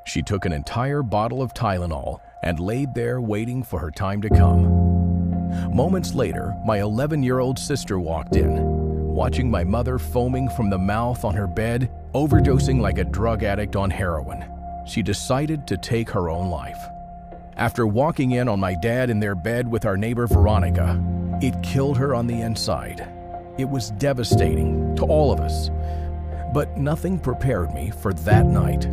She took an entire bottle of Tylenol and laid there waiting for her time to come. Moments later, my 11-year-old sister walked in, watching my mother foaming from the mouth on her bed, overdosing like a drug addict on heroin. She decided to take her own life. After walking in on my dad in their bed with our neighbor Veronica, it killed her on the inside. It was devastating to all of us, but nothing prepared me for that night.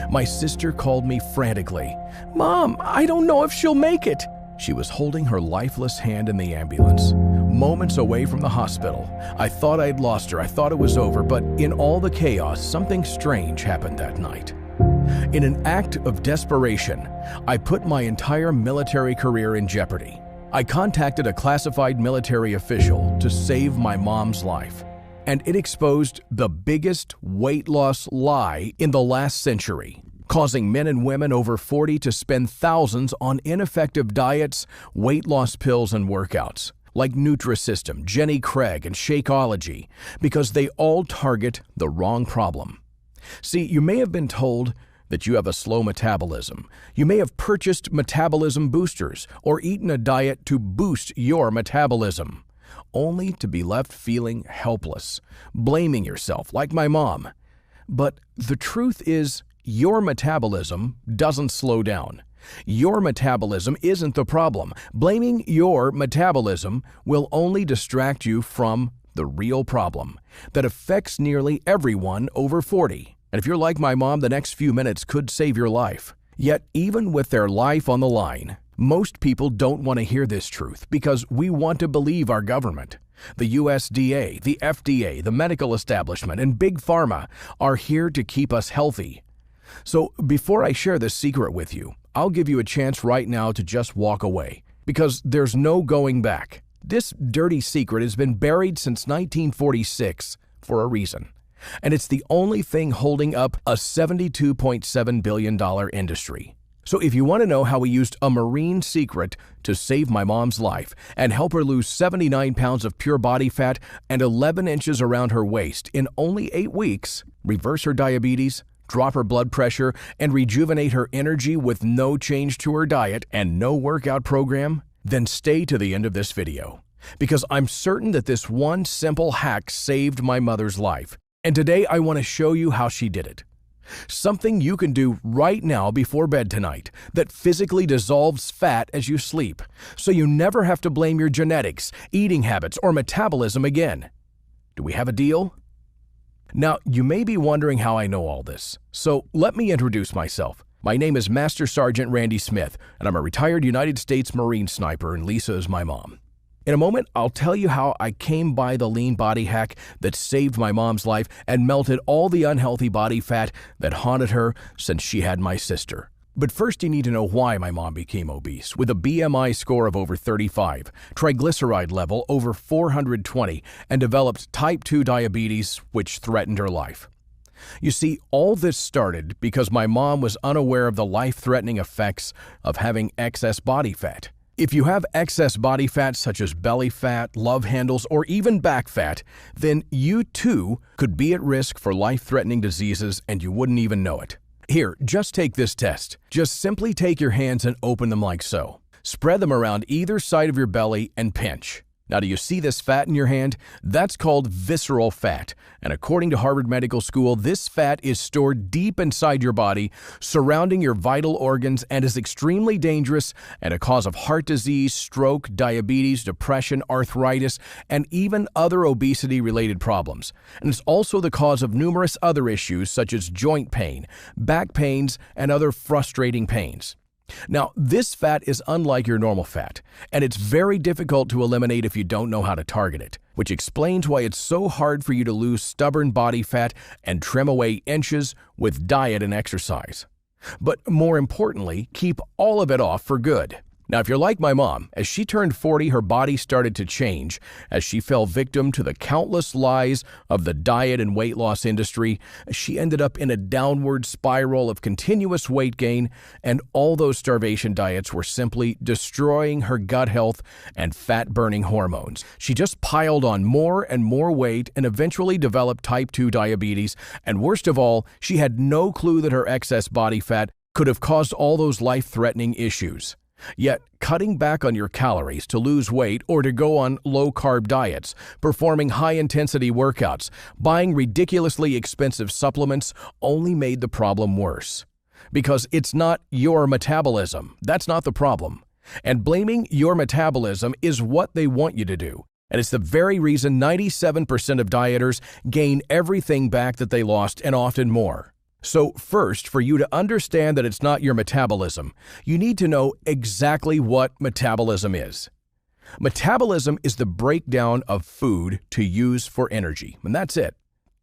My sister called me frantically. "Mom, I don't know if she'll make it." She was holding her lifeless hand in the ambulance, moments away from the hospital. I thought I'd lost her. I thought it was over, but in all the chaos, something strange happened that night. In an act of desperation, I put my entire military career in jeopardy. I contacted a classified military official to save my mom's life, and it exposed the biggest weight loss lie in the last century, causing men and women over 40 to spend thousands on ineffective diets, weight loss pills, and workouts like Nutrisystem, Jenny Craig, and Shakeology, because they all target the wrong problem. See, you may have been told that you have a slow metabolism. You may have purchased metabolism boosters or eaten a diet to boost your metabolism, only to be left feeling helpless, blaming yourself like my mom. But the truth is, your metabolism doesn't slow down. Your metabolism isn't the problem. Blaming your metabolism will only distract you from the real problem that affects nearly everyone over 40. And if you're like my mom, the next few minutes could save your life. Yet, even with their life on the line, most people don't want to hear this truth because we want to believe our government. The USDA, the FDA, the medical establishment, and Big Pharma are here to keep us healthy. So before I share this secret with you, I'll give you a chance right now to just walk away, because there's no going back. This dirty secret has been buried since 1946 for a reason. And it's the only thing holding up a $72.7 billion industry. So if you want to know how we used a marine secret to save my mom's life and help her lose 79 pounds of pure body fat and 11 inches around her waist in only 8 weeks, reverse her diabetes, drop her blood pressure, and rejuvenate her energy with no change to her diet and no workout program, then stay to the end of this video, because I'm certain that this one simple hack saved my mother's life. And today I want to show you how she did it. Something you can do right now before bed tonight that physically dissolves fat as you sleep, so you never have to blame your genetics, eating habits, or metabolism again. Do we have a deal? Now, you may be wondering how I know all this, so let me introduce myself. My name is Master Sergeant Randy Smith, and I'm a retired United States Marine sniper, and Lisa is my mom. In a moment, I'll tell you how I came by the lean body hack that saved my mom's life and melted all the unhealthy body fat that haunted her since she had my sister. But first, you need to know why my mom became obese, with a BMI score of over 35, triglyceride level over 420, and developed type 2 diabetes, which threatened her life. You see, all this started because my mom was unaware of the life-threatening effects of having excess body fat. If you have excess body fat such as belly fat, love handles, or even back fat, then you too could be at risk for life-threatening diseases and you wouldn't even know it. Here, just take this test. Just simply take your hands and open them like so. Spread them around either side of your belly and pinch. Now, do you see this fat in your hand? That's called visceral fat. And according to Harvard Medical School, this fat is stored deep inside your body, surrounding your vital organs, and is extremely dangerous and a cause of heart disease, stroke, diabetes, depression, arthritis, and even other obesity-related problems. And it's also the cause of numerous other issues such as joint pain, back pains, and other frustrating pains. Now, this fat is unlike your normal fat, and it's very difficult to eliminate if you don't know how to target it, which explains why it's so hard for you to lose stubborn body fat and trim away inches with diet and exercise. But more importantly, keep all of it off for good. Now, if you're like my mom, as she turned 40, her body started to change as she fell victim to the countless lies of the diet and weight loss industry. She ended up in a downward spiral of continuous weight gain, and all those starvation diets were simply destroying her gut health and fat-burning hormones. She just piled on more and more weight and eventually developed type 2 diabetes, and worst of all, she had no clue that her excess body fat could have caused all those life-threatening issues. Yet, cutting back on your calories to lose weight or to go on low-carb diets, performing high-intensity workouts, buying ridiculously expensive supplements only made the problem worse. Because it's not your metabolism. That's not the problem. And blaming your metabolism is what they want you to do. And it's the very reason 97% of dieters gain everything back that they lost and often more. So first, for you to understand that it's not your metabolism, you need to know exactly what metabolism is. Metabolism is the breakdown of food to use for energy, and that's it.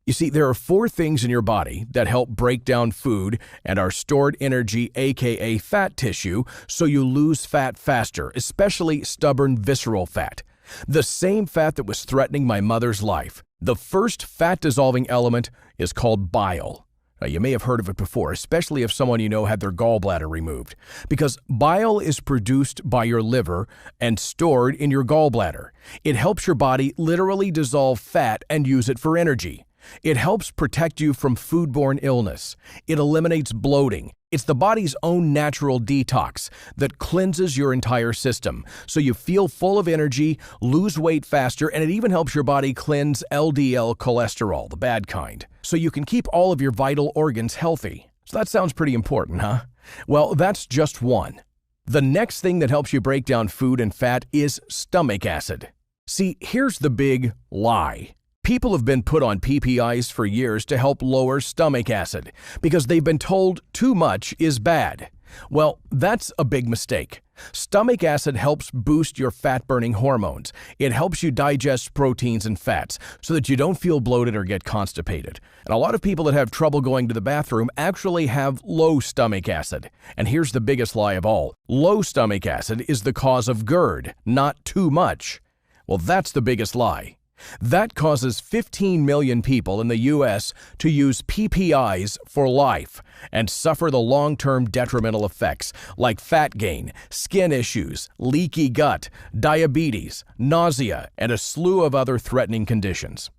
You see, there are 4 things in your body that help break down food and our stored energy, aka fat tissue, so you lose fat faster, especially stubborn visceral fat. The same fat that was threatening my mother's life. The first fat-dissolving element is called bile. Now, you may have heard of it before, especially if someone you know had their gallbladder removed, because bile is produced by your liver and stored in your gallbladder. It helps your body literally dissolve fat and use it for energy. It helps protect you from foodborne illness. It eliminates bloating. It's the body's own natural detox that cleanses your entire system, so you feel full of energy, lose weight faster, and it even helps your body cleanse LDL cholesterol, the bad kind, so you can keep all of your vital organs healthy. So that sounds pretty important, huh? Well, that's just one. The next thing that helps you break down food and fat is stomach acid. See, here's the big lie. People have been put on PPIs for years to help lower stomach acid because they've been told too much is bad. Well, that's a big mistake. Stomach acid helps boost your fat-burning hormones. It helps you digest proteins and fats so that you don't feel bloated or get constipated. And a lot of people that have trouble going to the bathroom actually have low stomach acid. And here's the biggest lie of all. Low stomach acid is the cause of GERD, not too much. Well, that's the biggest lie. That causes 15 million people in the U.S. to use PPIs for life and suffer the long-term detrimental effects like fat gain, skin issues, leaky gut, diabetes, nausea, and a slew of other threatening conditions.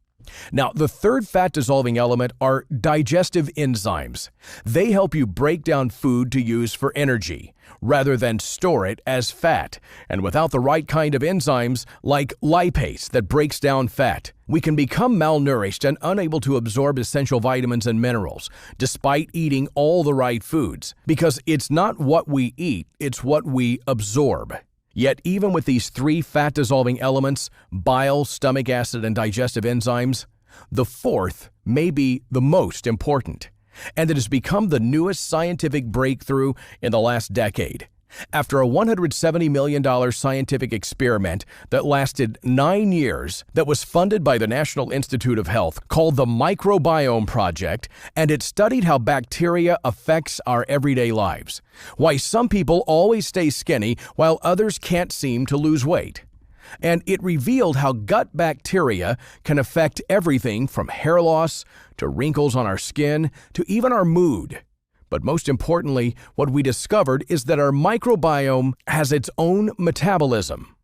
Now, the third fat-dissolving element are digestive enzymes. They help you break down food to use for energy, rather than store it as fat. And without the right kind of enzymes, like lipase that breaks down fat, we can become malnourished and unable to absorb essential vitamins and minerals, despite eating all the right foods. Because it's not what we eat, it's what we absorb. Yet even with these 3 fat-dissolving elements, bile, stomach acid, and digestive enzymes, the fourth may be the most important, and it has become the newest scientific breakthrough in the last decade. After a $170 million scientific experiment that lasted 9 years that was funded by the National Institute of Health called the Microbiome Project, and it studied how bacteria affects our everyday lives, why some people always stay skinny while others can't seem to lose weight. And it revealed how gut bacteria can affect everything from hair loss to wrinkles on our skin to even our mood. But most importantly, what we discovered is that our microbiome has its own metabolism.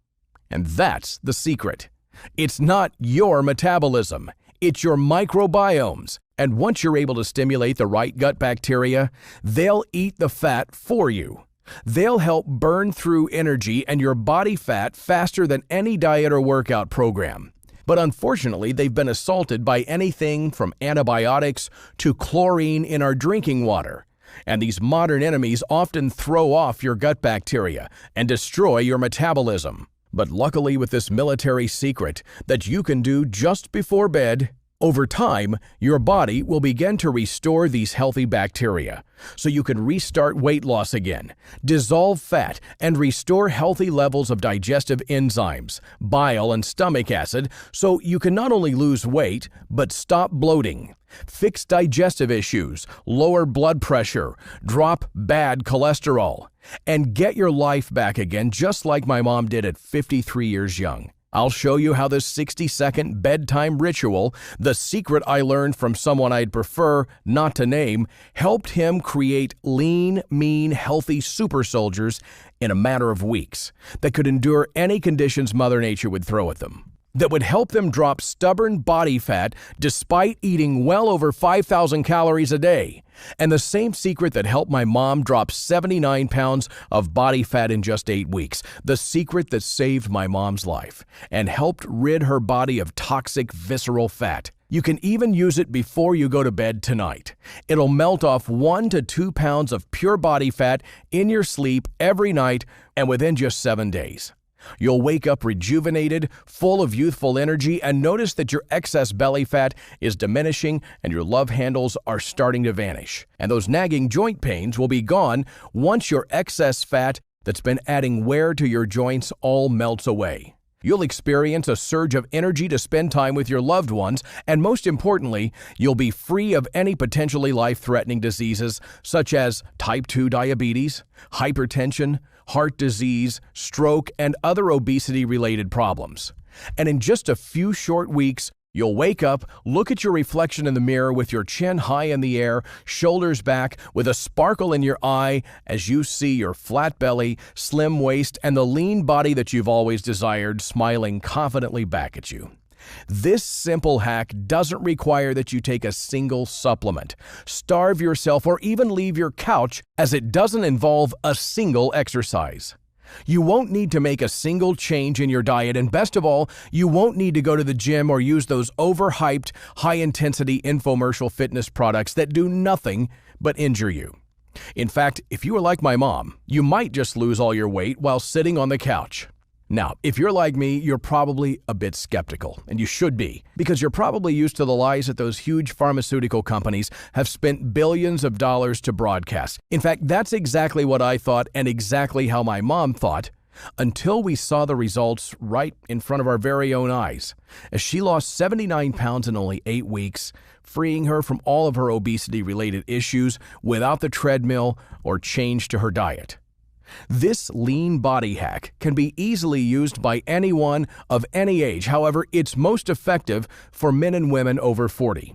And that's the secret. It's not your metabolism, it's your microbiomes. And once you're able to stimulate the right gut bacteria, they'll eat the fat for you. They'll help burn through energy and your body fat faster than any diet or workout program. But unfortunately, they've been assaulted by anything from antibiotics to chlorine in our drinking water. And these modern enemies often throw off your gut bacteria and destroy your metabolism. But luckily, with this military secret that you can do just before bed Over time, your body will begin to restore these healthy bacteria, so you can restart weight loss again, dissolve fat, and restore healthy levels of digestive enzymes, bile, and stomach acid, so you can not only lose weight, but stop bloating, fix digestive issues, lower blood pressure, drop bad cholesterol, and get your life back again just like my mom did at 53 years young. I'll show you how this 60-second bedtime ritual, the secret I learned from someone I'd prefer not to name, helped him create lean, mean, healthy super soldiers in a matter of weeks that could endure any conditions Mother Nature would throw at them, that would help them drop stubborn body fat despite eating well over 5,000 calories a day. And the same secret that helped my mom drop 79 pounds of body fat in just 8 weeks. The secret that saved my mom's life and helped rid her body of toxic visceral fat. You can even use it before you go to bed tonight. It'll melt off 1 to 2 pounds of pure body fat in your sleep every night and within just 7 days. You'll wake up rejuvenated, full of youthful energy, and notice that your excess belly fat is diminishing and your love handles are starting to vanish. And those nagging joint pains will be gone once your excess fat that's been adding wear to your joints all melts away. You'll experience a surge of energy to spend time with your loved ones, and most importantly, you'll be free of any potentially life-threatening diseases such as type 2 diabetes, hypertension, heart disease, stroke, and other obesity-related problems. And in just a few short weeks, you'll wake up, look at your reflection in the mirror with your chin high in the air, shoulders back, with a sparkle in your eye as you see your flat belly, slim waist, and the lean body that you've always desired smiling confidently back at you. This simple hack doesn't require that you take a single supplement, starve yourself, or even leave your couch, as it doesn't involve a single exercise. You won't need to make a single change in your diet, and best of all, you won't need to go to the gym or use those overhyped, high-intensity infomercial fitness products that do nothing but injure you. In fact, if you were like my mom, you might just lose all your weight while sitting on the couch. Now, if you're like me, you're probably a bit skeptical, and you should be, because you're probably used to the lies that those huge pharmaceutical companies have spent billions of dollars to broadcast. In fact, that's exactly what I thought and exactly how my mom thought, until we saw the results right in front of our very own eyes, as she lost 79 pounds in only 8 weeks, freeing her from all of her obesity-related issues without the treadmill or change to her diet. This lean body hack can be easily used by anyone of any age. However, it's most effective for men and women over 40.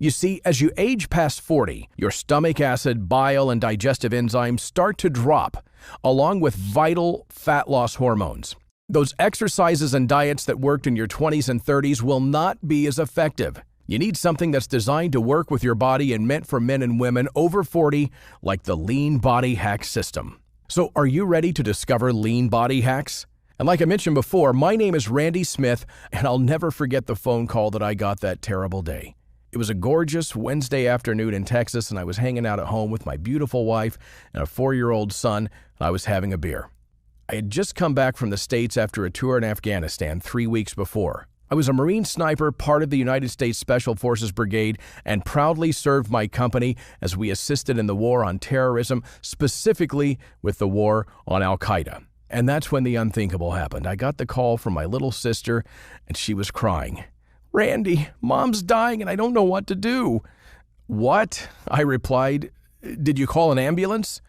You see, as you age past 40, your stomach acid, bile, and digestive enzymes start to drop, along with vital fat loss hormones. Those exercises and diets that worked in your 20s and 30s will not be as effective. You need something that's designed to work with your body and meant for men and women over 40, like the Lean Body Hack System. So are you ready to discover lean body hacks? And like I mentioned before, my name is Randy Smith, and I'll never forget the phone call that I got that terrible day. It was a gorgeous Wednesday afternoon in Texas, and I was hanging out at home with my beautiful wife and a 4-year-old son, and I was having a beer. I had just come back from the States after a tour in Afghanistan 3 weeks before. I was a Marine sniper, part of the United States Special Forces Brigade, and proudly served my company as we assisted in the war on terrorism, specifically with the war on Al-Qaeda. And that's when the unthinkable happened. I got the call from my little sister, and she was crying. "Randy, Mom's dying, and I don't know what to do." "What?" I replied. "Did you call an ambulance?"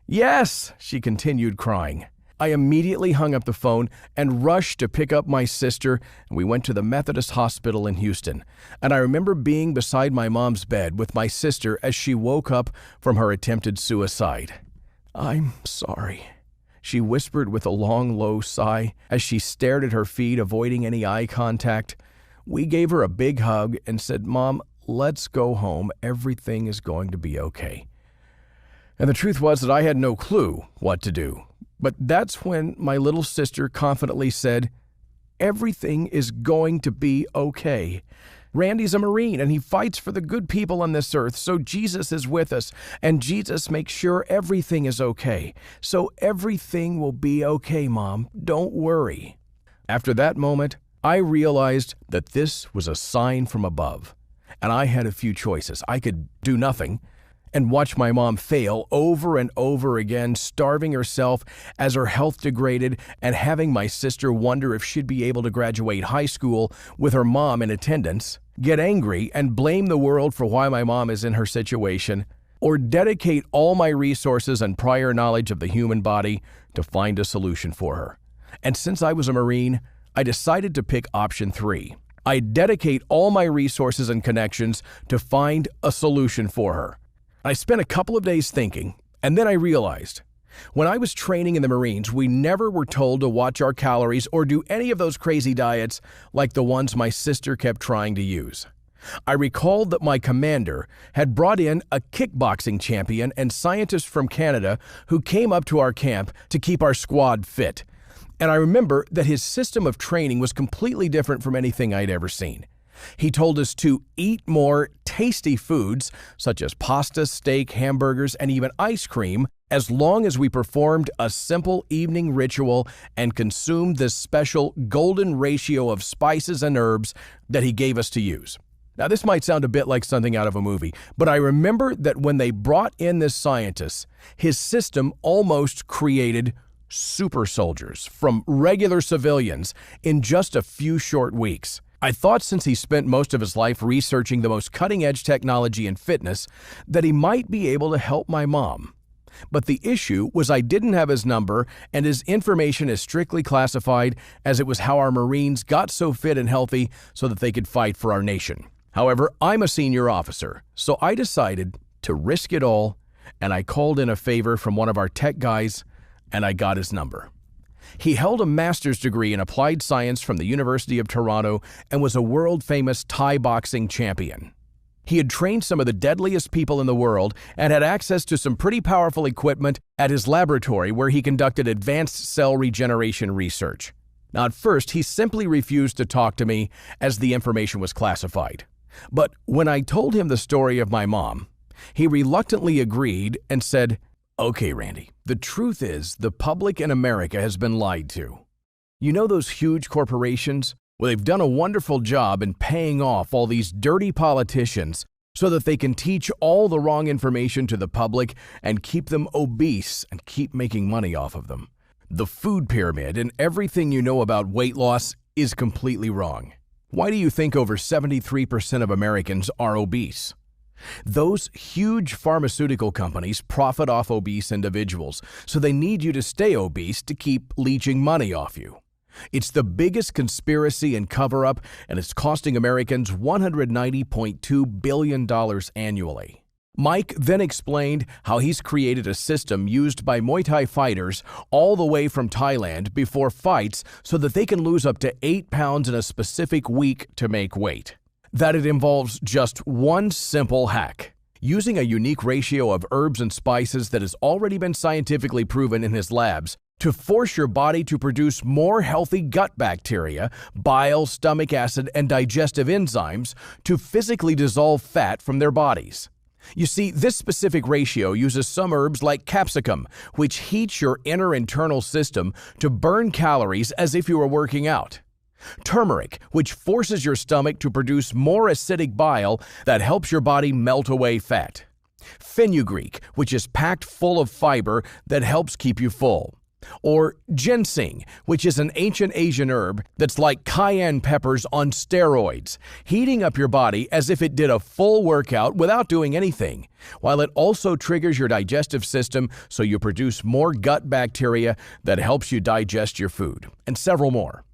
"Yes," she continued crying. I immediately hung up the phone and rushed to pick up my sister, and we went to the Methodist Hospital in Houston. And I remember being beside my mom's bed with my sister as she woke up from her attempted suicide. "I'm sorry," she whispered with a long, low sigh as she stared at her feet, avoiding any eye contact. We gave her a big hug and said, "Mom, let's go home. Everything is going to be okay." And the truth was that I had no clue what to do. But that's when my little sister confidently said, "Everything is going to be okay. Randy's a Marine, and he fights for the good people on this earth, so Jesus is with us, and Jesus makes sure everything is okay. So everything will be okay, Mom. Don't worry." After that moment, I realized that this was a sign from above, and I had a few choices. I could do nothing and watch my mom fail over and over again, starving herself as her health degraded and having my sister wonder if she'd be able to graduate high school with her mom in attendance, get angry and blame the world for why my mom is in her situation, or dedicate all my resources and prior knowledge of the human body to find a solution for her. And since I was a Marine, I decided to pick option 3. I dedicate all my resources and connections to find a solution for her. I spent a couple of days thinking, and then I realized, when I was training in the Marines, we never were told to watch our calories or do any of those crazy diets like the ones my sister kept trying to use. I recalled that my commander had brought in a kickboxing champion and scientist from Canada who came up to our camp to keep our squad fit. And I remember that his system of training was completely different from anything I'd ever seen. He told us to eat more tasty foods such as pasta, steak, hamburgers, and even ice cream as long as we performed a simple evening ritual and consumed this special golden ratio of spices and herbs that he gave us to use. Now, this might sound a bit like something out of a movie, but I remember that when they brought in this scientist, his system almost created super soldiers from regular civilians in just a few short weeks. I thought since he spent most of his life researching the most cutting-edge technology in fitness that he might be able to help my mom. But the issue was I didn't have his number, and his information is strictly classified, as it was how our Marines got so fit and healthy so that they could fight for our nation. However, I'm a senior officer, so I decided to risk it all, and I called in a favor from one of our tech guys, and I got his number. He held a master's degree in applied science from the University of Toronto and was a world-famous Thai boxing champion. He had trained some of the deadliest people in the world and had access to some pretty powerful equipment at his laboratory where he conducted advanced cell regeneration research. Now, at first, he simply refused to talk to me as the information was classified. But when I told him the story of my mom, he reluctantly agreed and said, "Okay, Randy, the truth is the public in America has been lied to. You know those huge corporations? Well, they've done a wonderful job in paying off all these dirty politicians so that they can teach all the wrong information to the public and keep them obese and keep making money off of them. The food pyramid and everything you know about weight loss is completely wrong. Why do you think over 73% of Americans are obese? Those huge pharmaceutical companies profit off obese individuals, so they need you to stay obese to keep leeching money off you. It's the biggest conspiracy and cover-up, and it's costing Americans $190.2 billion annually." Mike then explained how he's created a system used by Muay Thai fighters all the way from Thailand before fights so that they can lose up to 8 pounds in a specific week to make weight. That it involves just one simple hack: using a unique ratio of herbs and spices that has already been scientifically proven in his labs to force your body to produce more healthy gut bacteria, bile, stomach acid, and digestive enzymes to physically dissolve fat from their bodies. You see, this specific ratio uses some herbs like capsicum, which heats your inner internal system to burn calories as if you were working out. Turmeric, which forces your stomach to produce more acidic bile that helps your body melt away fat. Fenugreek, which is packed full of fiber that helps keep you full. Or ginseng, which is an ancient Asian herb that's like cayenne peppers on steroids, heating up your body as if it did a full workout without doing anything, while it also triggers your digestive system so you produce more gut bacteria that helps you digest your food, and several more.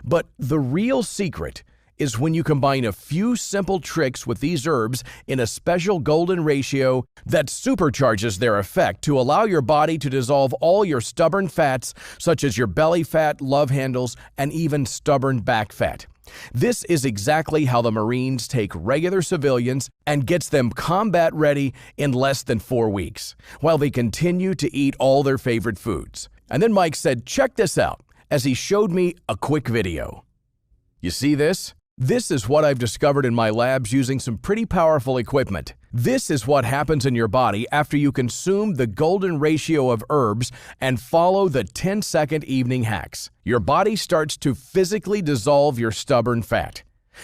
But the real secret is when you combine a few simple tricks with these herbs in a special golden ratio that supercharges their effect to allow your body to dissolve all your stubborn fats, such as your belly fat, love handles, and even stubborn back fat. This is exactly how the Marines take regular civilians and gets them combat ready in less than 4 weeks, while they continue to eat all their favorite foods. And then Mike said, "Check this out," as he showed me a quick video. You see this? This is what I've discovered in my labs using some pretty powerful equipment. This is what happens in your body after you consume the golden ratio of herbs and follow the 10-second evening hacks. Your body starts to physically dissolve your stubborn fat.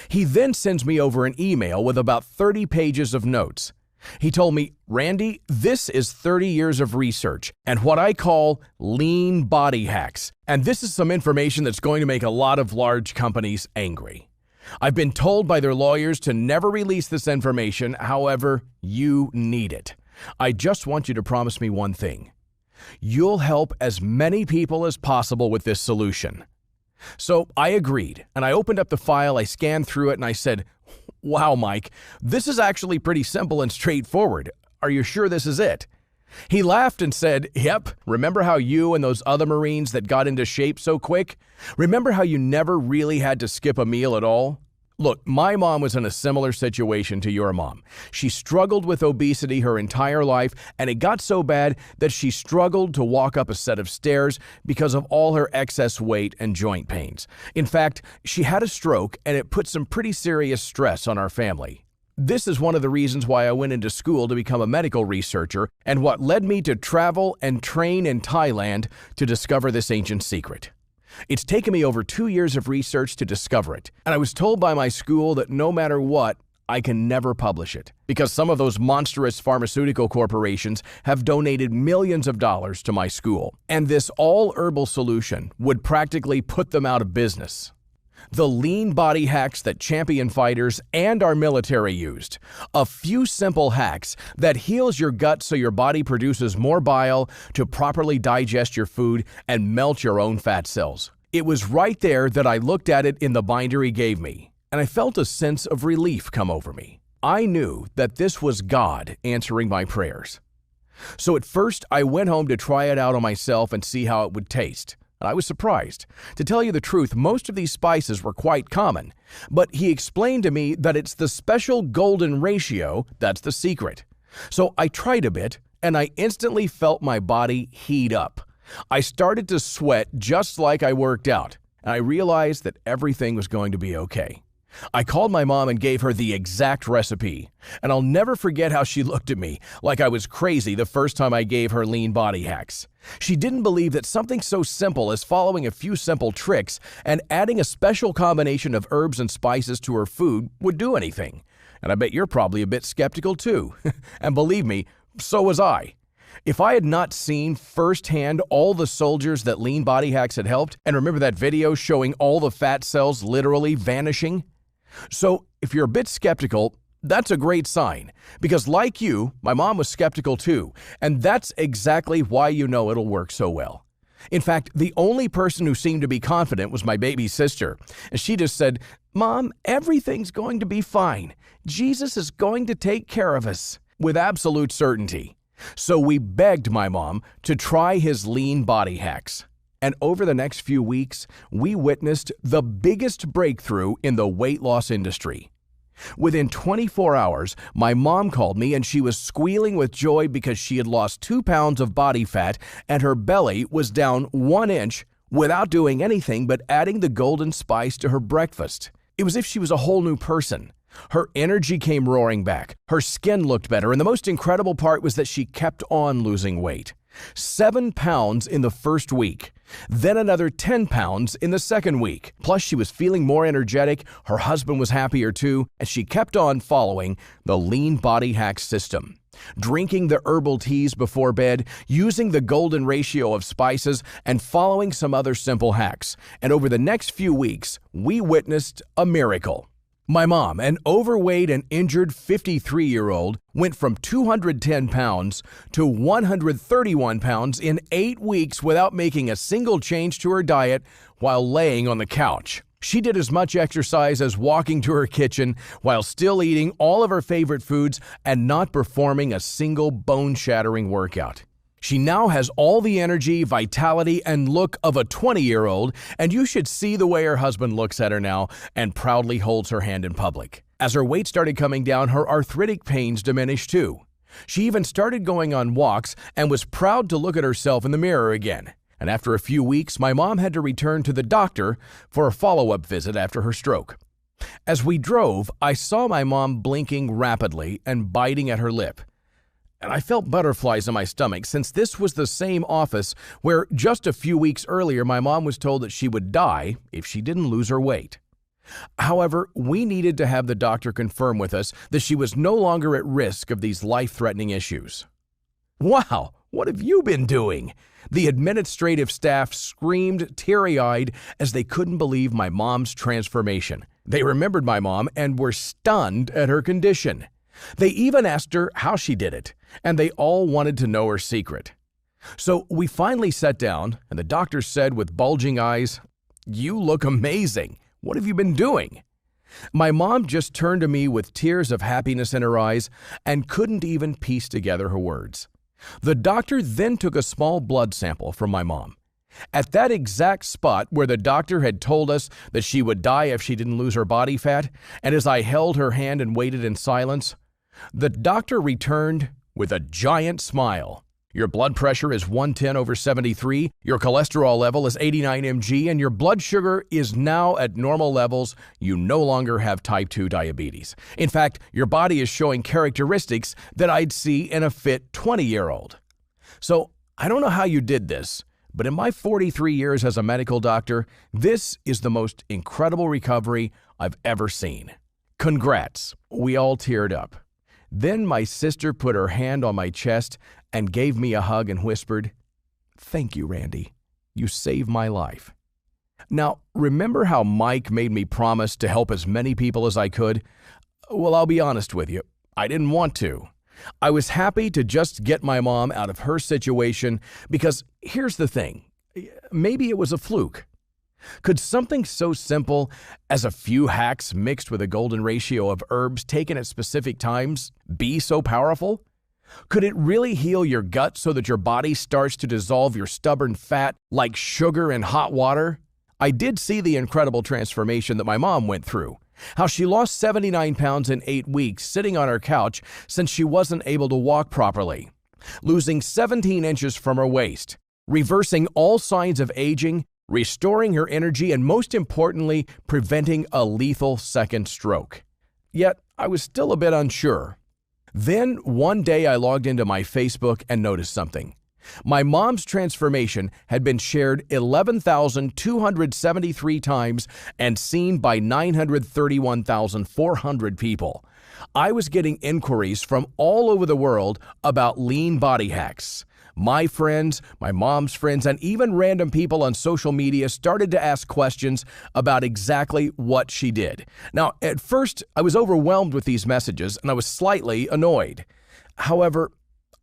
He then sends me over an email with about 30 pages of notes. He told me, "Randy, this is 30 years of research and what I call lean body hacks. And this is some information that's going to make a lot of large companies angry. I've been told by their lawyers to never release this information, however, you need it. I just want you to promise me one thing. You'll help as many people as possible with this solution." So I agreed, and I opened up the file, I scanned through it, and I said, "Wow, Mike, this is actually pretty simple and straightforward. Are you sure this is it?" He laughed and said, "Yep, remember how you and those other Marines that got into shape so quick? Remember how you never really had to skip a meal at all? Look, my mom was in a similar situation to your mom. She struggled with obesity her entire life, and it got so bad that she struggled to walk up a set of stairs because of all her excess weight and joint pains. In fact, she had a stroke, and it put some pretty serious stress on our family. This is one of the reasons why I went into school to become a medical researcher and what led me to travel and train in Thailand to discover this ancient secret. It's taken me over 2 years of research to discover it, and I was told by my school that no matter what, I can never publish it because some of those monstrous pharmaceutical corporations have donated millions of dollars to my school, and this all-herbal solution would practically put them out of business. The lean body hacks that champion fighters and our military used. A few simple hacks that heals your gut so your body produces more bile to properly digest your food and melt your own fat cells. It was right there that I looked at it in the binder he gave me, and I felt a sense of relief come over me. I knew that this was God answering my prayers. So at first, I went home to try it out on myself and see how it would taste. And I was surprised. To tell you the truth, most of these spices were quite common, but he explained to me that it's the special golden ratio that's the secret. So I tried a bit, and I instantly felt my body heat up. I started to sweat just like I worked out, and I realized that everything was going to be okay. I called my mom and gave her the exact recipe, and I'll never forget how she looked at me like I was crazy the first time I gave her lean body hacks. She didn't believe that something so simple as following a few simple tricks and adding a special combination of herbs and spices to her food would do anything. And I bet you're probably a bit skeptical too. And believe me, so was I. If I had not seen firsthand all the soldiers that lean body hacks had helped, and remember that video showing all the fat cells literally vanishing? So if you're a bit skeptical, that's a great sign, because like you, my mom was skeptical too, and that's exactly why you know it'll work so well. In fact, the only person who seemed to be confident was my baby sister, and she just said, "Mom, everything's going to be fine. Jesus is going to take care of us," with absolute certainty. So we begged my mom to try his lean body hacks. And over the next few weeks, we witnessed the biggest breakthrough in the weight loss industry. Within 24 hours, my mom called me and she was squealing with joy because she had lost 2 pounds of body fat and her belly was down 1 inch without doing anything but adding the golden spice to her breakfast. It was as if she was a whole new person. Her energy came roaring back, her skin looked better, and the most incredible part was that she kept on losing weight. 7 pounds in the first week, then another 10 pounds in the second week. Plus, she was feeling more energetic, her husband was happier too, and she kept on following the lean body hack system. Drinking the herbal teas before bed, using the golden ratio of spices, and following some other simple hacks. And over the next few weeks, we witnessed a miracle. My mom, an overweight and injured 53-year-old, went from 210 pounds to 131 pounds in 8 weeks without making a single change to her diet while laying on the couch. She did as much exercise as walking to her kitchen while still eating all of her favorite foods and not performing a single bone-shattering workout. She now has all the energy, vitality, and look of a 20-year-old, and you should see the way her husband looks at her now and proudly holds her hand in public. As her weight started coming down, her arthritic pains diminished too. She even started going on walks and was proud to look at herself in the mirror again. And after a few weeks, my mom had to return to the doctor for a follow-up visit after her stroke. As we drove, I saw my mom blinking rapidly and biting at her lip. And I felt butterflies in my stomach since this was the same office where just a few weeks earlier my mom was told that she would die if she didn't lose her weight. However, we needed to have the doctor confirm with us that she was no longer at risk of these life-threatening issues. "Wow, what have you been doing?" The administrative staff screamed teary-eyed as they couldn't believe my mom's transformation. They remembered my mom and were stunned at her condition. They even asked her how she did it, and they all wanted to know her secret. So we finally sat down, and the doctor said with bulging eyes, "You look amazing. What have you been doing?" My mom just turned to me with tears of happiness in her eyes and couldn't even piece together her words. The doctor then took a small blood sample from my mom. At that exact spot where the doctor had told us that she would die if she didn't lose her body fat, and as I held her hand and waited in silence, the doctor returned with a giant smile. "Your blood pressure is 110/73, your cholesterol level is 89 mg, and your blood sugar is now at normal levels. You no longer have type 2 diabetes. In fact, your body is showing characteristics that I'd see in a fit 20-year-old. So I don't know how you did this, but in my 43 years as a medical doctor, this is the most incredible recovery I've ever seen. Congrats." We all teared up. Then my sister put her hand on my chest and gave me a hug and whispered, "Thank you, Randy. You saved my life." Now, remember how Mike made me promise to help as many people as I could? Well, I'll be honest with you. I didn't want to. I was happy to just get my mom out of her situation because here's the thing. Maybe it was a fluke. Could something so simple as a few hacks mixed with a golden ratio of herbs taken at specific times be so powerful? Could it really heal your gut so that your body starts to dissolve your stubborn fat like sugar in hot water? I did see the incredible transformation that my mom went through. How she lost 79 pounds in 8 weeks sitting on her couch since she wasn't able to walk properly. Losing 17 inches from her waist. Reversing all signs of aging, restoring her energy, and most importantly, preventing a lethal second stroke. Yet, I was still a bit unsure. Then, one day I logged into my Facebook and noticed something. My mom's transformation had been shared 11,273 times and seen by 931,400 people. I was getting inquiries from all over the world about lean body hacks. My friends, my mom's friends, and even random people on social media started to ask questions about exactly what she did. Now, at first, I was overwhelmed with these messages and I was slightly annoyed. However,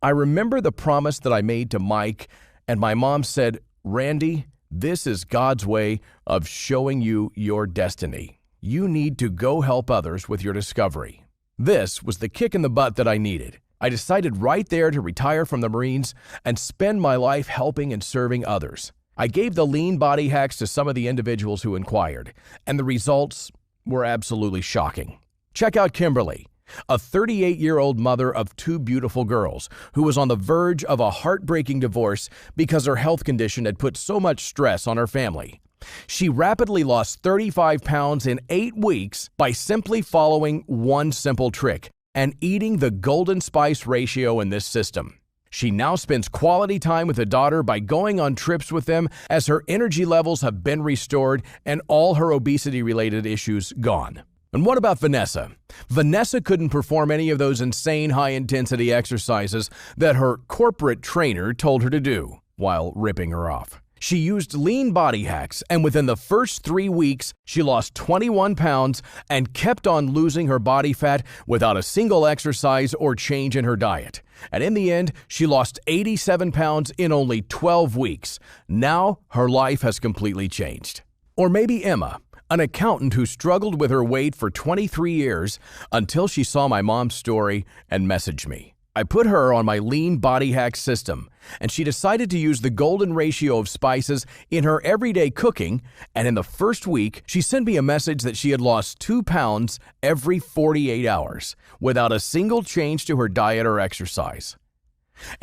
I remember the promise that I made to Mike, and my mom said, "Randy, this is God's way of showing you your destiny. You need to go help others with your discovery." This was the kick in the butt that I needed. I decided right there to retire from the Marines and spend my life helping and serving others. I gave the lean body hacks to some of the individuals who inquired, and the results were absolutely shocking. Check out Kimberly, a 38-year-old mother of 2 beautiful girls who was on the verge of a heartbreaking divorce because her health condition had put so much stress on her family. She rapidly lost 35 pounds in 8 weeks by simply following one simple trick and eating the golden spice ratio in this system. She now spends quality time with her daughter by going on trips with them as her energy levels have been restored and all her obesity-related issues gone. And what about Vanessa? Vanessa couldn't perform any of those insane high-intensity exercises that her corporate trainer told her to do while ripping her off. She used lean body hacks, and within the first 3 weeks, she lost 21 pounds and kept on losing her body fat without a single exercise or change in her diet. And in the end, she lost 87 pounds in only 12 weeks. Now, her life has completely changed. Or maybe Emma, an accountant who struggled with her weight for 23 years until she saw my mom's story and messaged me. I put her on my lean body hack system, and she decided to use the golden ratio of spices in her everyday cooking, and in the first week, she sent me a message that she had lost 2 pounds every 48 hours without a single change to her diet or exercise.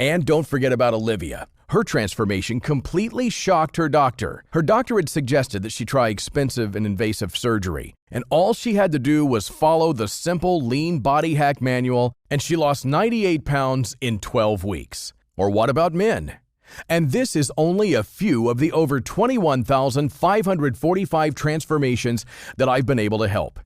And don't forget about Olivia, Her transformation completely shocked her doctor. Her doctor had suggested that she try expensive and invasive surgery, and all she had to do was follow the simple lean body hack manual, and she lost 98 pounds in 12 weeks. Or what about men? And this is only a few of the over 21,545 transformations that I've been able to help.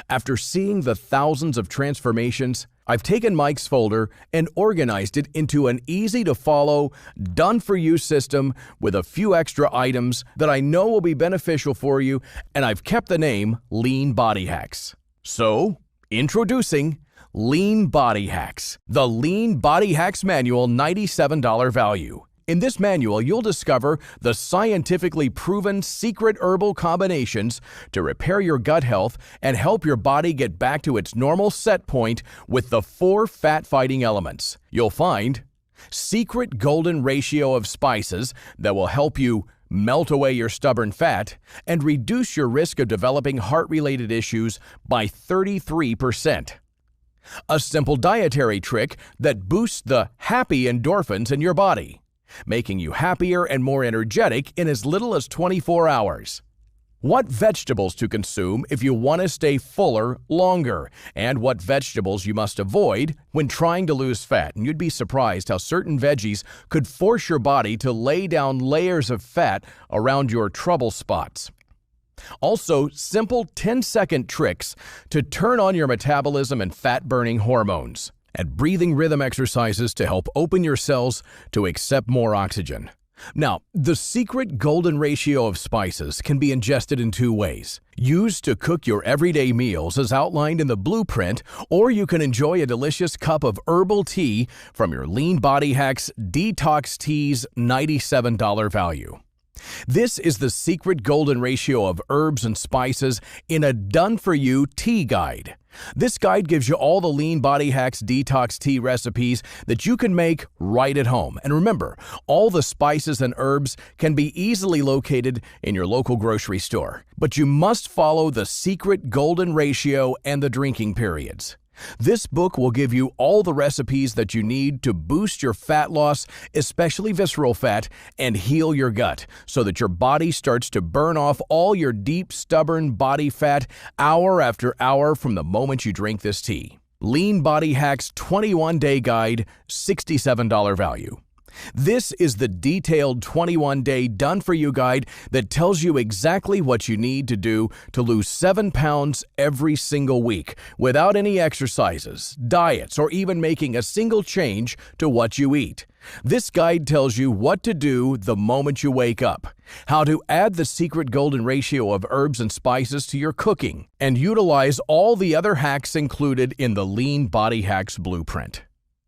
After seeing the thousands of transformations, I've taken Mike's folder and organized it into an easy-to-follow, done-for-you system with a few extra items that I know will be beneficial for you, and I've kept the name Lean Body Hacks. So, introducing Lean Body Hacks, the Lean Body Hacks Manual $97 value. In this manual, you'll discover the scientifically proven secret herbal combinations to repair your gut health and help your body get back to its normal set point with the 4 fat-fighting elements. You'll find secret golden ratio of spices that will help you melt away your stubborn fat and reduce your risk of developing heart-related issues by 33%. A simple dietary trick that boosts the happy endorphins in your body, making you happier and more energetic in as little as 24 hours. What vegetables to consume if you want to stay fuller longer, and what vegetables you must avoid when trying to lose fat. And you'd be surprised how certain veggies could force your body to lay down layers of fat around your trouble spots. Also, simple 10-second tricks to turn on your metabolism and fat-burning hormones, and breathing rhythm exercises to help open your cells to accept more oxygen. Now, the secret golden ratio of spices can be ingested in 2 ways. Used to cook your everyday meals as outlined in the blueprint, or you can enjoy a delicious cup of herbal tea from your Lean Body Hacks Detox Tea's $97 value. This is the secret golden ratio of herbs and spices in a done-for-you tea guide. This guide gives you all the Lean Body Hacks detox tea recipes that you can make right at home. And remember, all the spices and herbs can be easily located in your local grocery store. But you must follow the secret golden ratio and the drinking periods. This book will give you all the recipes that you need to boost your fat loss, especially visceral fat, and heal your gut so that your body starts to burn off all your deep, stubborn body fat hour after hour from the moment you drink this tea. Lean Body Hacks 21-Day Guide, $67 value. This is the detailed 21-day done-for-you guide that tells you exactly what you need to do to lose 7 pounds every single week without any exercises, diets, or even making a single change to what you eat. This guide tells you what to do the moment you wake up, how to add the secret golden ratio of herbs and spices to your cooking, and utilize all the other hacks included in the Lean Body Hacks Blueprint.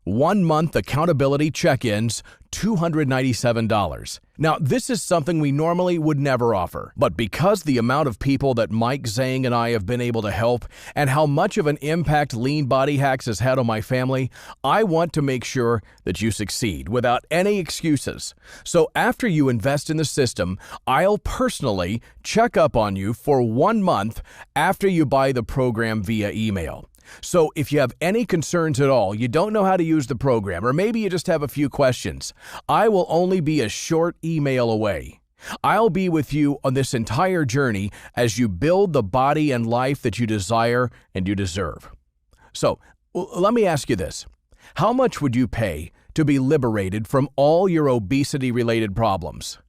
1-month accountability check-ins, $297. Now, this is something we normally would never offer, but because the amount of people that Mike Zhang and I have been able to help and how much of an impact Lean Body Hacks has had on my family, I want to make sure that you succeed without any excuses. So after you invest in the system, I'll personally check up on you for 1 month after you buy the program via email. So if you have any concerns at all, you don't know how to use the program, or maybe you just have a few questions, I will only be a short email away. I'll be with you on this entire journey as you build the body and life that you desire and you deserve. So let me ask you this. How much would you pay to be liberated from all your obesity-related problems?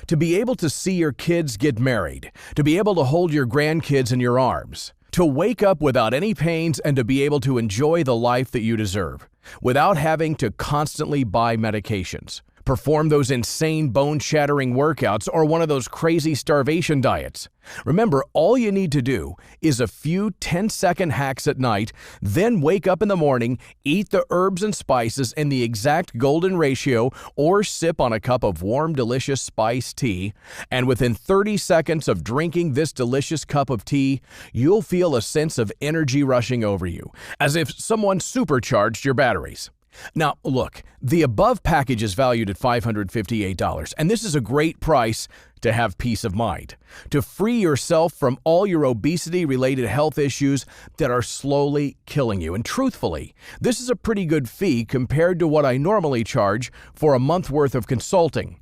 To be able to see your kids get married, to be able to hold your grandkids in your arms, to wake up without any pains and to be able to enjoy the life that you deserve without having to constantly buy medications, perform those insane bone-shattering workouts, or one of those crazy starvation diets. Remember, all you need to do is a few 10-second hacks at night, then wake up in the morning, eat the herbs and spices in the exact golden ratio, or sip on a cup of warm, delicious spiced tea, and within 30 seconds of drinking this delicious cup of tea, you'll feel a sense of energy rushing over you, as if someone supercharged your batteries. Now, look, the above package is valued at $558, and this is a great price to have peace of mind, to free yourself from all your obesity-related health issues that are slowly killing you. And truthfully, this is a pretty good fee compared to what I normally charge for a month worth of consulting.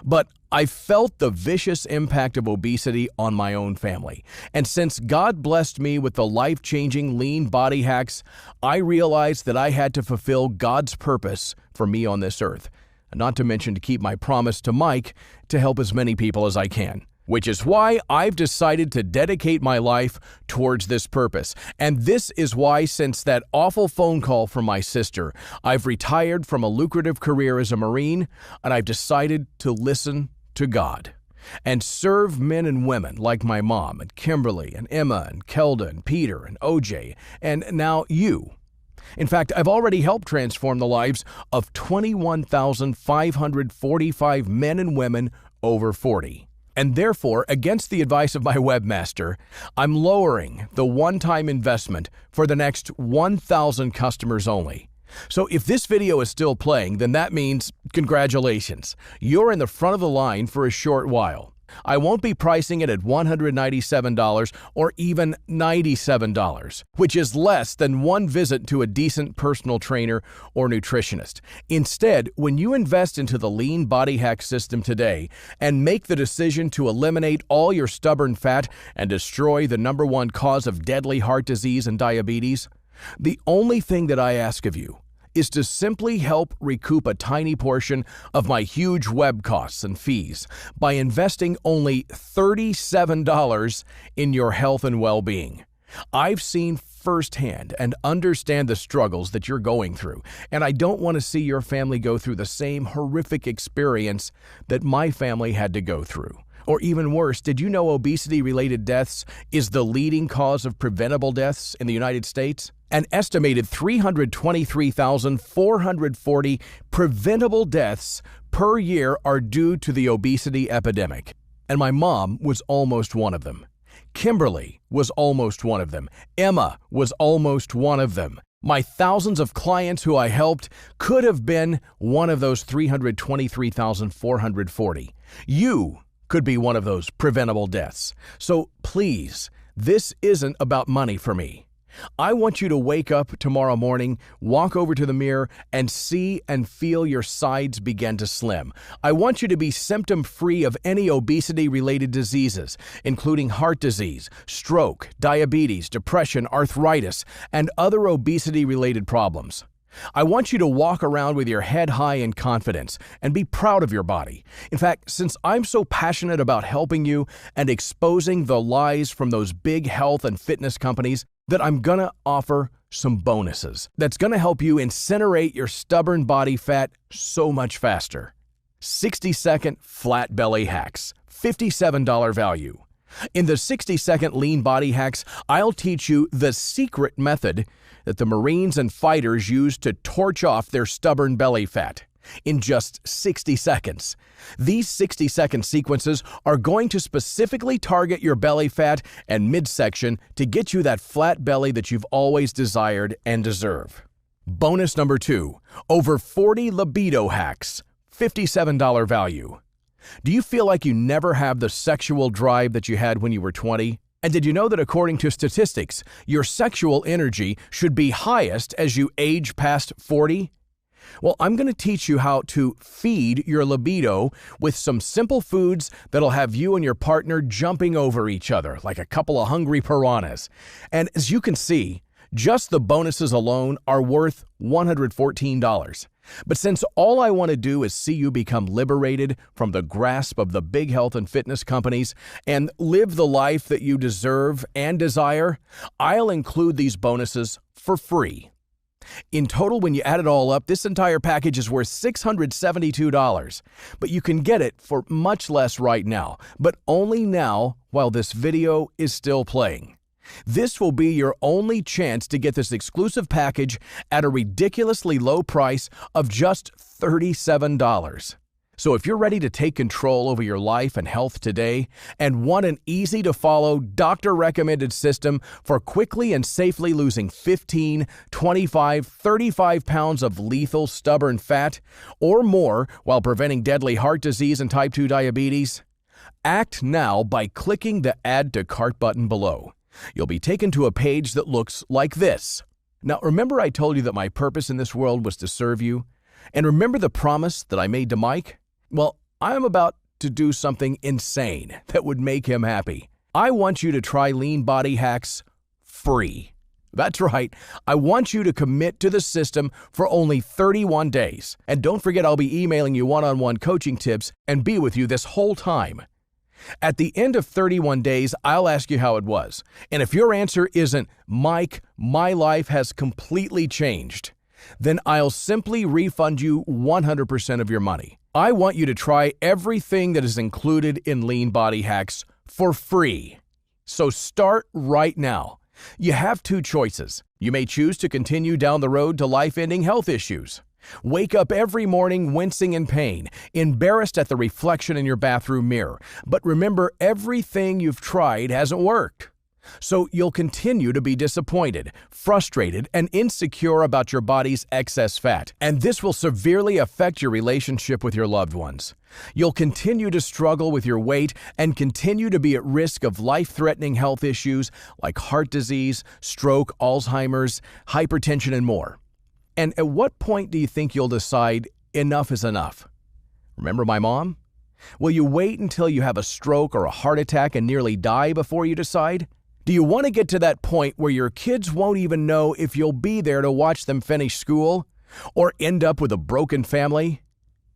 But I felt the vicious impact of obesity on my own family. And since God blessed me with the life-changing lean body hacks, I realized that I had to fulfill God's purpose for me on this earth. Not to mention to keep my promise to Mike to help as many people as I can. Which is why I've decided to dedicate my life towards this purpose. And this is why, since that awful phone call from my sister, I've retired from a lucrative career as a Marine, and I've decided to listen to God and serve men and women like my mom and Kimberly and Emma and Kelda and Peter and OJ and now you. In fact, I've already helped transform the lives of 21,545 men and women over 40. And therefore, against the advice of my webmaster, I'm lowering the one-time investment for the next 1,000 customers only. So if this video is still playing, then that means congratulations. You're in the front of the line for a short while. I won't be pricing it at $197 or even $97, which is less than one visit to a decent personal trainer or nutritionist. Instead, when you invest into the Lean Body Hack system today and make the decision to eliminate all your stubborn fat and destroy the #1 cause of deadly heart disease and diabetes, the only thing that I ask of you is to simply help recoup a tiny portion of my huge web costs and fees by investing only $37 in your health and well-being. I've seen firsthand and understand the struggles that you're going through, and I don't want to see your family go through the same horrific experience that my family had to go through. Or even worse, did you know obesity-related deaths is the leading cause of preventable deaths in the United States? An estimated 323,440 preventable deaths per year are due to the obesity epidemic. And my mom was almost one of them. Kimberly was almost one of them. Emma was almost one of them. My thousands of clients who I helped could have been one of those 323,440. You could be one of those preventable deaths. So please, this isn't about money for me. I want you to wake up tomorrow morning, walk over to the mirror, and see and feel your sides begin to slim. I want you to be symptom-free of any obesity-related diseases, including heart disease, stroke, diabetes, depression, arthritis, and other obesity-related problems. I want you to walk around with your head high in confidence and be proud of your body. In fact, since I'm so passionate about helping you and exposing the lies from those big health and fitness companies, that I'm gonna offer some bonuses that's gonna help you incinerate your stubborn body fat so much faster. 60-second flat belly hacks, $57 value. In the 60-second lean body hacks, I'll teach you the secret method that the Marines and fighters use to torch off their stubborn belly fat in just 60 seconds. These 60-second sequences are going to specifically target your belly fat and midsection to get you that flat belly that you've always desired and deserve. Bonus number 2, over 40 libido hacks, $57 value. Do you feel like you never have the sexual drive that you had when you were 20? And did you know that according to statistics, your sexual energy should be highest as you age past 40? Well, I'm going to teach you how to feed your libido with some simple foods that'll have you and your partner jumping over each other like a couple of hungry piranhas. And as you can see, just the bonuses alone are worth $114. But since all I want to do is see you become liberated from the grasp of the big health and fitness companies and live the life that you deserve and desire, I'll include these bonuses for free. In total, when you add it all up, this entire package is worth $672, but you can get it for much less right now, but only now while this video is still playing. This will be your only chance to get this exclusive package at a ridiculously low price of just $37. So if you're ready to take control over your life and health today and want an easy-to-follow, doctor-recommended system for quickly and safely losing 15, 25, 35 pounds of lethal, stubborn fat or more while preventing deadly heart disease and type 2 diabetes, act now by clicking the Add to Cart button below. You'll be taken to a page that looks like this. Now, remember I told you that my purpose in this world was to serve you? And remember the promise that I made to Mike? Well, I'm about to do something insane that would make him happy. I want you to try Lean Body Hacks free. That's right. I want you to commit to the system for only 31 days. And don't forget, I'll be emailing you one-on-one coaching tips and be with you this whole time. At the end of 31 days, I'll ask you how it was. And if your answer isn't, Mike, my life has completely changed, then I'll simply refund you 100% of your money. I want you to try everything that is included in Lean Body Hacks for free. So start right now. You have two choices. You may choose to continue down the road to life-ending health issues. Wake up every morning wincing in pain, embarrassed at the reflection in your bathroom mirror. But remember, everything you've tried hasn't worked. So you'll continue to be disappointed, frustrated, and insecure about your body's excess fat. And this will severely affect your relationship with your loved ones. You'll continue to struggle with your weight and continue to be at risk of life-threatening health issues like heart disease, stroke, Alzheimer's, hypertension, and more. And at what point do you think you'll decide enough is enough? Remember my mom? Will you wait until you have a stroke or a heart attack and nearly die before you decide? Do you want to get to that point where your kids won't even know if you'll be there to watch them finish school or end up with a broken family?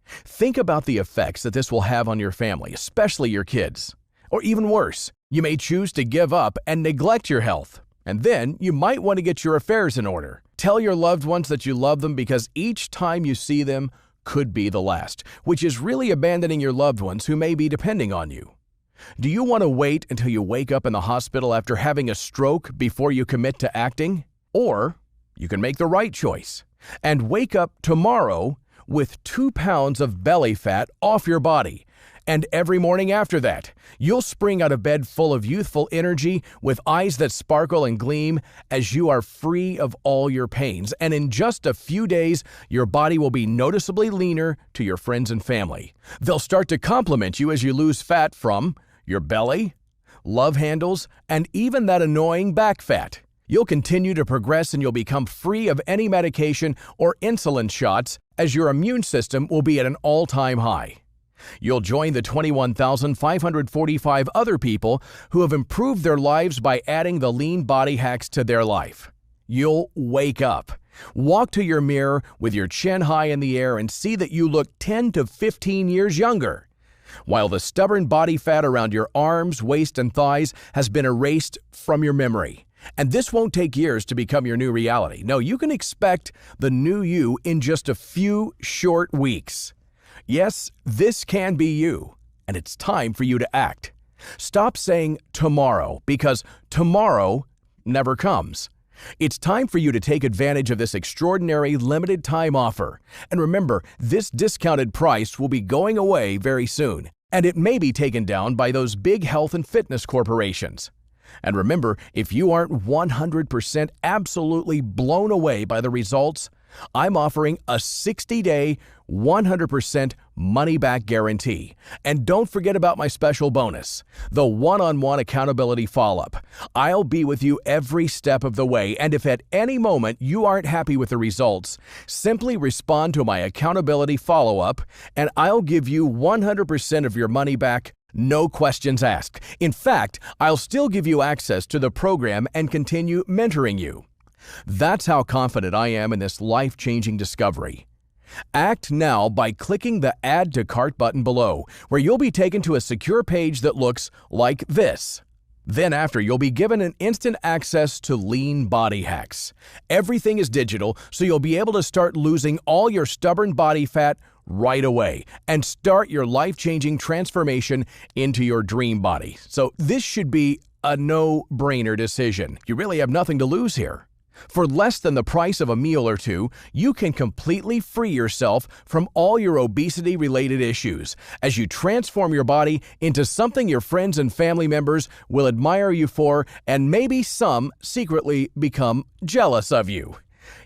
Think about the effects that this will have on your family, especially your kids. Or even worse, you may choose to give up and neglect your health. And then you might want to get your affairs in order. Tell your loved ones that you love them because each time you see them could be the last, which is really abandoning your loved ones who may be depending on you. Do you want to wait until you wake up in the hospital after having a stroke before you commit to acting? Or you can make the right choice and wake up tomorrow with 2 pounds of belly fat off your body. And every morning after that, you'll spring out of bed full of youthful energy with eyes that sparkle and gleam as you are free of all your pains. And in just a few days, your body will be noticeably leaner to your friends and family. They'll start to compliment you as you lose fat from your belly, love handles, and even that annoying back fat. You'll continue to progress and you'll become free of any medication or insulin shots as your immune system will be at an all-time high. You'll join the 21,545 other people who have improved their lives by adding the Lean Body Hacks to their life. You'll wake up, walk to your mirror with your chin high in the air and see that you look 10 to 15 years younger, while the stubborn body fat around your arms, waist, and thighs has been erased from your memory. And this won't take years to become your new reality. No, you can expect the new you in just a few short weeks. Yes, this can be you, and it's time for you to act. Stop saying tomorrow, because tomorrow never comes. It's time for you to take advantage of this extraordinary limited time offer. And remember, this discounted price will be going away very soon, and it may be taken down by those big health and fitness corporations. And remember, if you aren't 100% absolutely blown away by the results, I'm offering a 60-day, 100% money-back guarantee. And don't forget about my special bonus, the one-on-one accountability follow-up. I'll be with you every step of the way, and if at any moment you aren't happy with the results, simply respond to my accountability follow-up, and I'll give you 100% of your money back, no questions asked. In fact, I'll still give you access to the program and continue mentoring you. That's how confident I am in this life-changing discovery. Act now by clicking the Add to Cart button below, where you'll be taken to a secure page that looks like this. Then after, you'll be given an instant access to Lean Body Hacks. Everything is digital, so you'll be able to start losing all your stubborn body fat right away and start your life-changing transformation into your dream body. So this should be a no-brainer decision. You really have nothing to lose here. For less than the price of a meal or two, you can completely free yourself from all your obesity-related issues as you transform your body into something your friends and family members will admire you for, and maybe some secretly become jealous of you.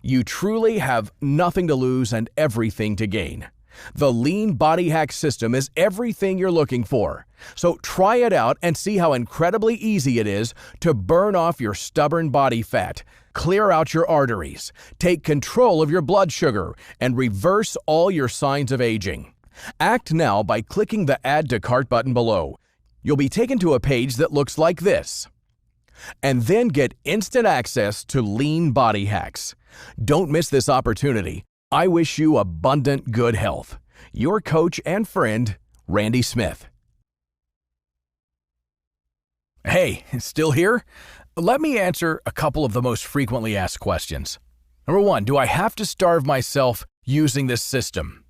You truly have nothing to lose and everything to gain. The Lean Body Hack system is everything you're looking for. So try it out and see how incredibly easy it is to burn off your stubborn body fat, clear out your arteries, take control of your blood sugar, and reverse all your signs of aging. Act now by clicking the Add to Cart button below. You'll be taken to a page that looks like this. And then get instant access to Lean Body Hacks. Don't miss this opportunity. I wish you abundant good health. Your coach and friend, Randy Smith. Hey, still here? Let me answer a couple of the most frequently asked questions. Number 1, do I have to starve myself using this system?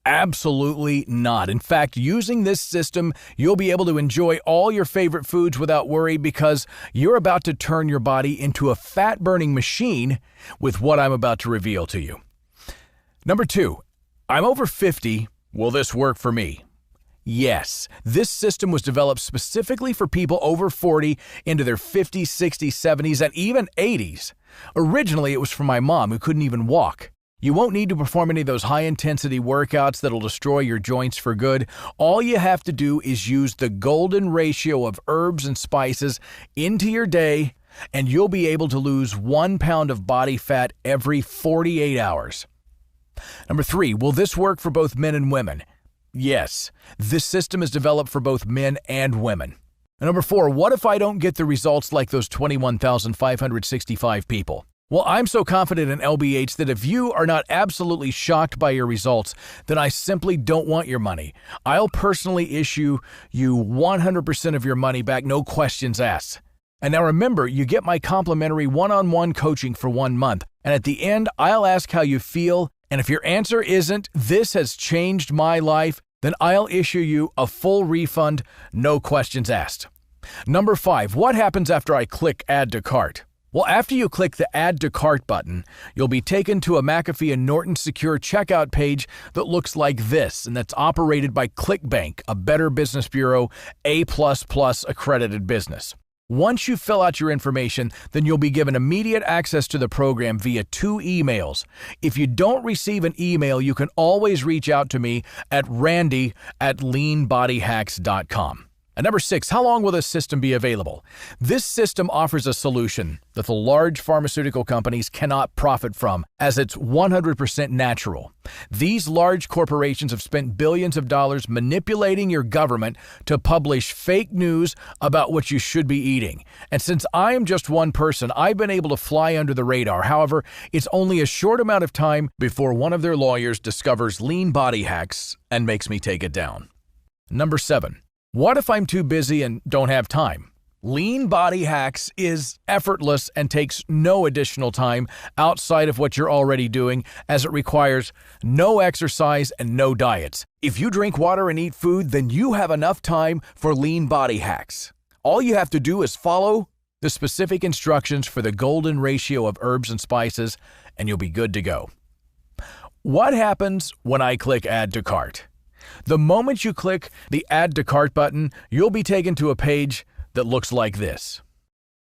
Absolutely not. In fact, using this system, you'll be able to enjoy all your favorite foods without worry because you're about to turn your body into a fat-burning machine with what I'm about to reveal to you. Number 2, I'm over 50. Will this work for me? Yes, this system was developed specifically for people over 40 into their 50s, 60s, 70s, and even 80s. Originally, it was for my mom who couldn't even walk. You won't need to perform any of those high-intensity workouts that'll destroy your joints for good. All you have to do is use the golden ratio of herbs and spices into your day, and you'll be able to lose 1 pound of body fat every 48 hours. Number 3, will this work for both men and women? Yes, this system is developed for both men and women. And number 4, what if I don't get the results like those 21,565 people? Well, I'm so confident in LBH that if you are not absolutely shocked by your results, then I simply don't want your money. I'll personally issue you 100% of your money back, no questions asked. And now remember, you get my complimentary one-on-one coaching for 1 month. And at the end, I'll ask how you feel. And if your answer isn't, "This has changed my life," then I'll issue you a full refund, no questions asked. Number 5, what happens after I click Add to Cart? Well, after you click the Add to Cart button, you'll be taken to a McAfee and Norton Secure checkout page that looks like this, and that's operated by ClickBank, a Better Business Bureau A++ accredited business. Once you fill out your information, then you'll be given immediate access to the program via 2 emails. If you don't receive an email, you can always reach out to me at randy@leanbodyhacks.com. And number 6, how long will this system be available? This system offers a solution that the large pharmaceutical companies cannot profit from, as it's 100% natural. These large corporations have spent billions of dollars manipulating your government to publish fake news about what you should be eating. And since I am just one person, I've been able to fly under the radar. However, it's only a short amount of time before one of their lawyers discovers Lean Body Hacks and makes me take it down. Number 7. What if I'm too busy and don't have time? Lean Body Hacks is effortless and takes no additional time outside of what you're already doing, as it requires no exercise and no diets. If you drink water and eat food, then you have enough time for Lean Body Hacks. All you have to do is follow the specific instructions for the golden ratio of herbs and spices, and you'll be good to go. What happens when I click Add to Cart? The moment you click the Add to Cart button, you'll be taken to a page that looks like this.